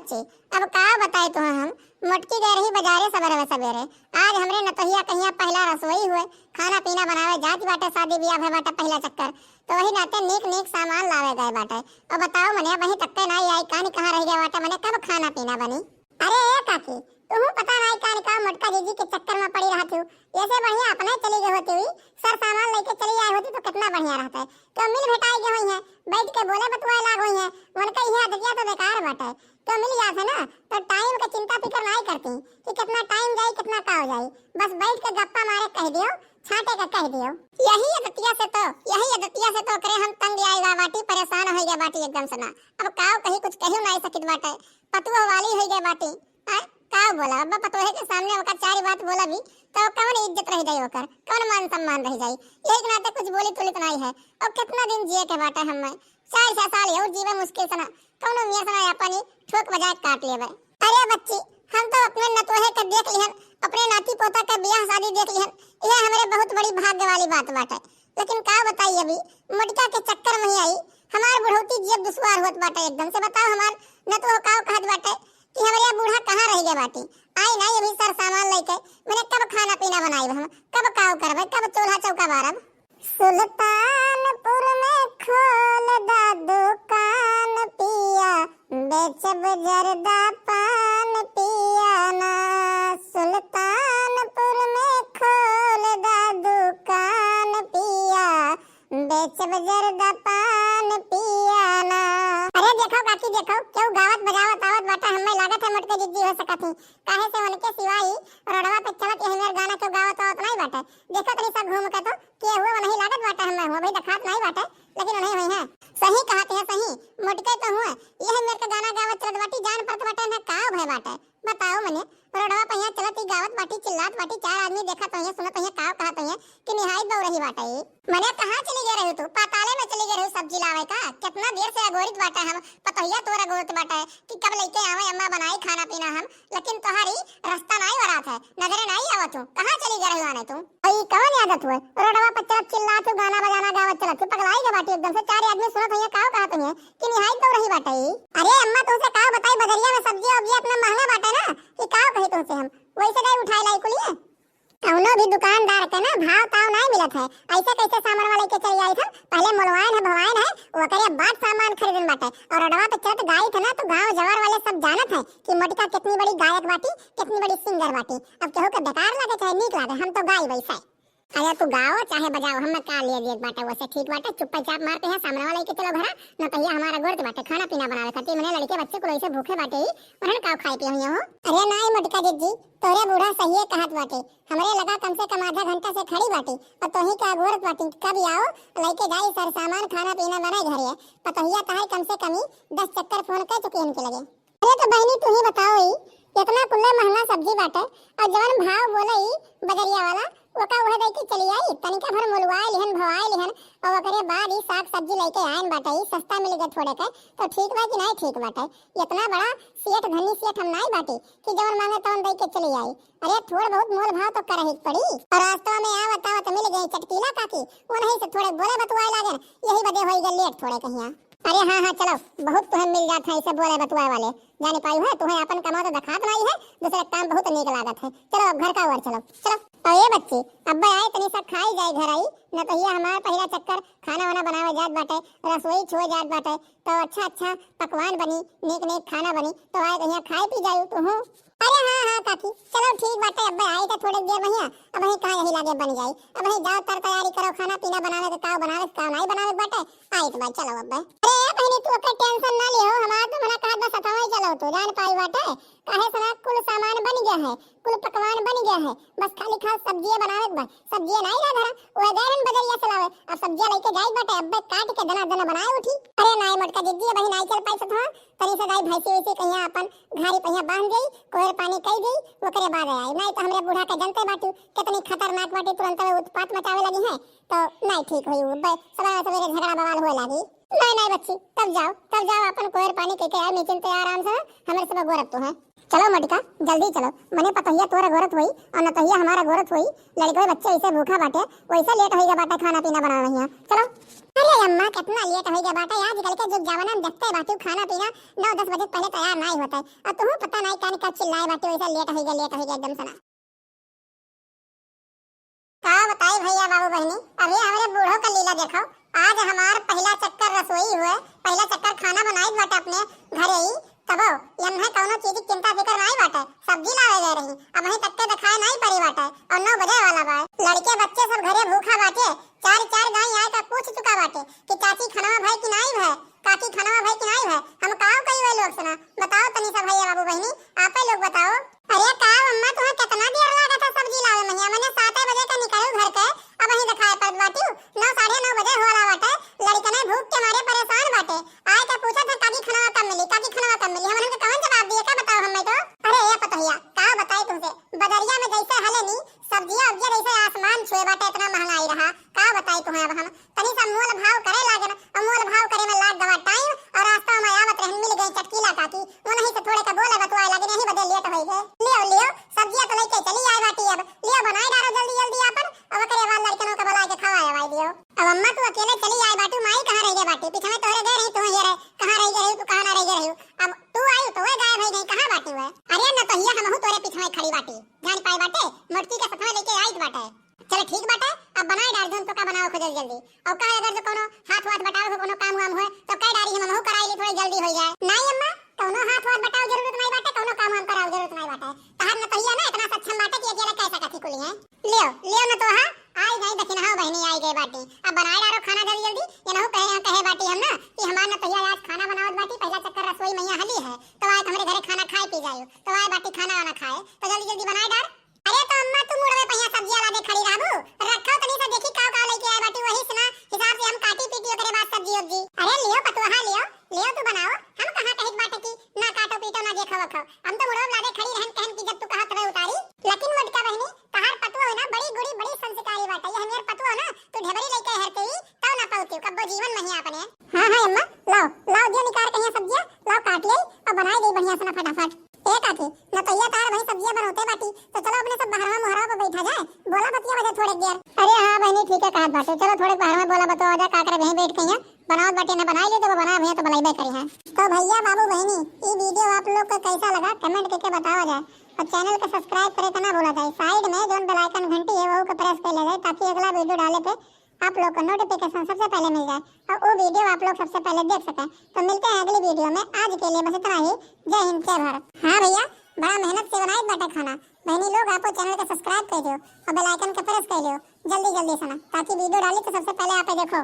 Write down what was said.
बच्चे, अब का बताए तो हम मोटकी गए रही बाजारे सवेरे सवेरे। आज हमरे नतहिया कहिया पहला रसोई हुए, खाना पीना बनावे जात बाटे, शादी ब्याह भे बाटे पहला चक्कर, तो वही नाते नेक नेक सामान लावे गए बाटे। और बताओ मने वही तक नहीं आई कानी कहां रह गया बाटे, मने कब खाना पीना बनी। अरे ए काकी, तुम पता नहीं कानी का मोटका जीजी के चक्कर में पड़ी रहती हूँ, ऐसे बढ़िया अपने चली गई होती हुई सर सामान लेके चली आई होती तो कितना बढ़िया रहता है। तो मिल भेटाई गई हुई है, बैठ के बोले बतवाए लाग हुई है, उनका यह आदतिया तो बेकार बाटे। तो मिल जात है ना तो टाइम का चिंता फिक्र नहीं करती कि कितना टाइम जाए कितना का हो जाए, बस बैठ के गप्पा मारे कह दियो, छाटे का कह दियो। यही आदतिया से तो करे हम तंग आई बा बाटी, परेशान हो गए बाटी एकदम से ना। अब काव कहीं कुछ कहियो नहीं सकित बाटे, पतुआ वाली हो गए बाटी। काव बोला अब्बा पतोहे के सामने ओकर चार बात बोला भी तो कौन इज्जत रह जाई, ओकर कौन मान सम्मान रह जाई। यही के नाते कुछ बोली तुलित नहीं है। और कितना दिन जिए के बाटे हम 4-6 साल और जीवे मुश्किल से ना, कौनो मियां सना अपनी ठोक बजाए काट लेबे। अरे बच्ची, हम तो अपने नतोहे के देख लिहन, अपने नाती पोता के ब्याह शादी देख लिहन, यह हमारे बहुत बड़ी भाग्य वाली बात बाटे। लेकिन का बताइए अभी मोटका के चक्कर में ही आई हमार बुढ़ौती जीव दुश्वार होत बाटे एकदम से। बताओ हमार नतोह का कहत बाटे कि हमारे बूढ़ा कहाँ रह गया बाटी, आई नहीं अभी सर सामान लेके, मैंने कब खाना पीना बनाई, हम कब काव करबे, कब चूल्हा चौका बारब। सुल्तानपुर में खोल दा दुकान पिया, बेचब जरदा पान पिया ना। सुल्तानपुर में खोल दा दुकान पिया, बेचब जरदा पान पिया ना। अरे देखो काकी देखो, क्यों गावत बजावत आवत बाटा, हमें लागत है मोटके जिद्दी हो सकती काहे से उनके सिवाय रोडवा पे चलत यही मेर गाना क्यों गावत आवत नहीं बाटे। देखो तनी सब घूम के तो के हुआ नहीं लागत बाटा, हमें हो भाई दिखात नहीं बाटे लेकिन नहीं हुई है। सही कहते हैं सही, मोटके तो हुआ यही मेर के गाना गावत चलत बाटी, जान पड़त बाटे ना का भय बाटे। बताओ मने रोडवा पे यहां चलत ही गावत बाटी, चिल्लात बाटी, चार आदमी देखत होय सुनत होय का कहत होय कि निहाई दौड़ रही बाटे। मने कहां चली गई रही तू, पाताले में चली गई रही सब्जी लावे का, कितना देर से अगोरित बाटे हम, पतोहिया तोरा गोरत बाटे कि कब लेके आवे अम्मा बनाई खाना पीना हम, लेकिन तोहारी रास्ता नहीं वरात है, नजरे नहीं आवत तू, कहां चली गई रही आने तू। आई कौन आदत हुए रोडवा पे चलत चिल्लात गाना बजाना गावत चलत तू, पगलाई के बाटी एकदम से, चार आदमी सुनत होय का कहत होय कि निहाई दौड़ रही बाटे। अरे अम्मा तुमसे का बताई बजरिया में सब्जी वब्जी अपना महंगा बाटे ना कि का कही तुमसे हम, वैसे नहीं उठाई लाई कुलिए। कौनो भी दुकानदार के ना भाव ताव नहीं मिलत है, ऐसे कैसे सामान वाले के चली आई था, पहले मोलवाइन है भवाइन है वो करे बाद सामान खरीदन बाटे। और रोडवा पे चलत गाई था ना तो गांव जवार वाले सब जानत है कि मोटका कितनी बड़ी गायक बाटी, कितनी बड़ी सिंगर बाटी। अब केहू के बेकार लगे चाहे नीक लगे, हम तो गाई वैसे। अरे तू गाओ चाहे बजाओ हमें का लिए दिए बाटे, वैसे ठीक बाटे, चुपचाप मारते हैं सामने वाले के चलो घरा न तो ये हमारा गोरत बाटे खाना पीना बनावे खातिर, मने लड़के बच्चे को ऐसे भूखे बाटे ही उन्हें का खाई पियो हो। अरे नहीं मोटका जीजी तोरे बूढ़ा सही कहत बाटे, हमरे लगा कम से कम आधा घंटा से खड़ी बाटी और तोही का गोरत बाटी, कब आओ लेके जाई सर सामान खाना पीना बनाए घरे, पतोहिया ताहे कम से कम 10 चक्कर फोन कर चुकी इनके लगे। अरे तो बहनी तू ही बताओ ही इतना कुल्ला महंगा सब्जी बाटे और जवन भाव बोलई बजरिया वाला वो का वह देके चली आई, तनिका भर मोलवाए लिहन भवाए लिहन और ओकरे बाद ही साग सब्जी लेके आयन बाटे, सस्ता मिल गए थोड़े के तो ठीक बा कि नहीं ठीक बाटे। इतना बड़ा सेठ धनी सेठ हम नहीं बाटी कि जवन मांगे तवन दे के चली आई। अरे थोड़ा बहुत मोल भाव तो करे ही पड़ी, और रास्ता में आवत आवत मिल गई चटकीला काकी, वो नहीं से थोड़े बोले बतवाए लागे, यही बदे होई गए लेट थोड़े कहिया। अरे हाँ हाँ चलो, बहुत तुम्हें मिल जाता है इसे बोले बतवाए वाले, जाने पाई है तुम्हें अपन कमा तो दिखात नहीं है, दूसरे काम बहुत नीक लागत है। चलो अब घर का ओर चलो चलो। और ये बच्ची अब्बा आए तनी सा खाई जाए घर आई न तो ये हमारा पहला चक्कर खाना वाना बनावे जात बाटे, रसोई छुए जात बाटे तो अच्छा पकवान बनी, नेक नेक खाना बनी तो आए कहिया खाई पी जाऊ तू हूं। अरे हाँ काकी चलो ठीक बाटे, अब्बा आई तो थोड़े देर भैया अब वही कहां यही लागे बन जाई, अब वही जाओ तर तैयारी करो खाना पीना बनावे के का बनावे का नहीं बनावे बाटे आई तो भाई चलो अब्बा। अरे बहनी तू ओकर टेंशन ना लियो, हमार तो मना कहत बस अथवा चलो तो जान पाई बाटे, काहे सना कुल सामान बन गया है, कुल पकवान बन गया है, बस खाली खास सब्जी बनावे बा, सब्जी नहीं ला धरा ओए गैरन बजरिया चलावे, अब सब्जी लेके जाई बाटे अब्बा काट के दना दना बनाए उठी। अरे नहीं मोटका जिद्दी बही नहीं चल पाई सथवा तनी से गाय भैंसी वैसी कहिया अपन घारी पहिया बांध गई कोहर पानी कई गई वो करे बाद आई, नहीं तो हमरे बूढ़ा के जनते बाटू कितनी खतरनाक बाटी, तुरंत उत्पात मचावे लगी है तो नहीं ठीक हुई, सवेरे सवेरे झगड़ा बवाल होए लगी। नहीं बच्ची तब जाओ अपन कोहर पानी के आए निचिंत आराम से, हमारे सब गोरत तो है। चलो मोटिका जल्दी चलो, मने पतोहिया तोरा गोरत हुई और नतोहिया हमारा गोरत हुई, लड़के बच्चे ऐसे भूखा बाटे वैसे लेट होइगा बाटे खाना पीना बनावे हिया चलो। अरे अम्मा कितना लेट हो गया बाटा। आजकल के जुग जमाना में देखते बाटू खाना पीना 9-10 बजे पहले तैयार नहीं होता है। अब तुम्हें पता नहीं कान का चिल्लाए बाटू ऐसा लेट हो गया एकदम सना। का बताई भैया बाबू बहनी, अभी हमारे बूढ़ों का लीला देखो। आज हमार पहला चक्कर रसोई हुआ, पहला चक्कर खाना बनाई बाटा अपने घरे ही। तबो यम्हे कौनो चीज की चिंता फिकर नहीं बाटे, सब्जी लावे गए रही। अब वहीं तक के दिखाए नहीं पड़ी बाटे और 9 बजे वाला बा। लड़के बच्चे सब घरे भूखा बाटे। चार गाय आए का पूछ चुका बाटे कि चाची खाना भाई कि नहीं है, काकी खाना भाई कि नहीं है। हम काव कई वे लोग सुना बताओ तनी सब भैया बाबू बहनी आप लोग बताओ। अरे काव अम्मा तुम्हें कितना देर लगा था सब्जी लावे में? मैंने 7 बजे का निकलू घर के, अब वहीं दिखाए पड़ बाटी 9-9:30 बजे होला बाटे। लड़के ने भूख के मारे परेशान बाटे। आए के पूछा था काकी खाना कब मिली, काकी खाना कब मिली। हमन के कौन जवाब दिए का बताओ हमें तो। अरे ये पतहिया का बताई तुमसे, बदरिया में जैसे हले नी सब्जियां अब जैसे आसमान छुए बाटे इतना महंगाई रहा। का बताई तुम्हें अब हम तनी सा मोल भाव करे लागे ना, और मोल भाव करे में लाग दवा टाइम और रास्ता में आवत रहन मिल गई चटकीला काकी। वो नहीं से थोड़े का बोले बतवाए लागे नहीं बदल लेट होई गए। लियो सब्जियां तो लेके चली आए बाटी। अब लियो बनाई डालो जल्दी अपन और करे वाला लड़कनों का बुला के खवाए भाई दियो। अब अम्मा तू अकेले चली आए बाटू, माई कहां रह गई बाटी? पीछे में तोरे गए रही तू, ये रहे कहां रह गई तू, कहां ना रह गई। अब तू आई तो वे गायब हो गई, कहां बाटी हुए? अरे न तो हिया हमहु तोरे पीछे में खड़ी बाटी, जान पाए बाटे मोटकी के सफा लेके आई बाटे। चलो ठीक बाटे, अब बनाई डाल दूं तो का बनाओ खुद जल्दी। और का अगर जो कोनो हाथ बटाओ हो कोनो काम हुए तो कई डारी हमहु कराई ली थोड़ी जल्दी हो जाए। नहीं अम्मा कोनो हाथ बटाओ जरूरत नहीं बाटे, कोनो काम हम कराओ जरूरत नहीं बाटे। तहर न तो हिया ना इतना सक्षम बाटे कि अकेले कैसा कथी कुली है। लियो न तो हां आई नहीं दखिन हां बहनी आई गई बाटी। अब बनाई डालो खाना जल्दी ये न कहे बाटी हम ना कि हमार न तो हिया आज खाना बनावत बाटी। पहला चक्कर रसोई मैया हली है तो आज हमारे घरे खाना खाए पी जायो, तो आज बाटी खाना वाना खाए तो जल्दी बनाई डाल। अरे तो अम्मा तू मुड़ में पहिया सब्जियां ला दे खड़ी रहबू, रखो तनी सा देखी काव लेके आए बाटी। वही सुना हिसाब से हम काटी पीटी करे बाद सब्जी उब्जी। अरे लियो पतुहा लियो तू बनाओ, हम कहां कहित बाटे की ना काटो पीटो ना देखो वखो। हम तो मुड़ो ला दे खड़ी रहन कहन की जब तू कहा तवे उतारी। लेकिन मोटका बहनी तहार पतुआ है ना बड़ी गुड़ी बड़ी संस्कारी बाटे। ये हमेर पतुआ ना तू ढेबरी लेके हरते ही तब ना पाउती कब्बो जीवन में ही अपने। हां अम्मा लाओ जो निकाल कहिया सब्जियां लाओ काट ले और बनाई दे बढ़िया से ना फटाफट। ए काकी न तो ये तार भाई सब्जियां बनोते बाटी तो चलो अपने सब बाहर में मोहरा पे बैठा जाए, बोला बतिया बजे थोड़े देर। अरे हां बहनी ठीक है कहा बाटे, चलो थोड़े बाहर में बोला बतो आजा काकर वहीं बैठ कहिया बनाओ बाटी ना बनाई ले तो बना भैया तो बलाइबे करी है। तो भैया बाबू बहनी ये वीडियो आप लोग को कैसा लगा कमेंट करके बताओ जाए और चैनल को सब्सक्राइब करे तो ना भूला जाए। साइड में जो बेल आइकन घंटी है वो को प्रेस कर ले जाए ताकि अगला वीडियो डाले पे आप लोग को नोटिफिकेशन सबसे पहले मिल जाए और वो वीडियो आप लोग सबसे पहले देख सकें। तो मिलते हैं अगली वीडियो में, आज के लिए बस इतना ही। जय हिंद जय भारत। हाँ भैया बड़ा मेहनत से बनाई बाटे खाना, बहनी लोग आपको चैनल को सब्सक्राइब कर दियो और बेल आइकन को प्रेस कर लियो जल्दी से ना ताकि वीडियो डाली तो सबसे पहले आप देखो।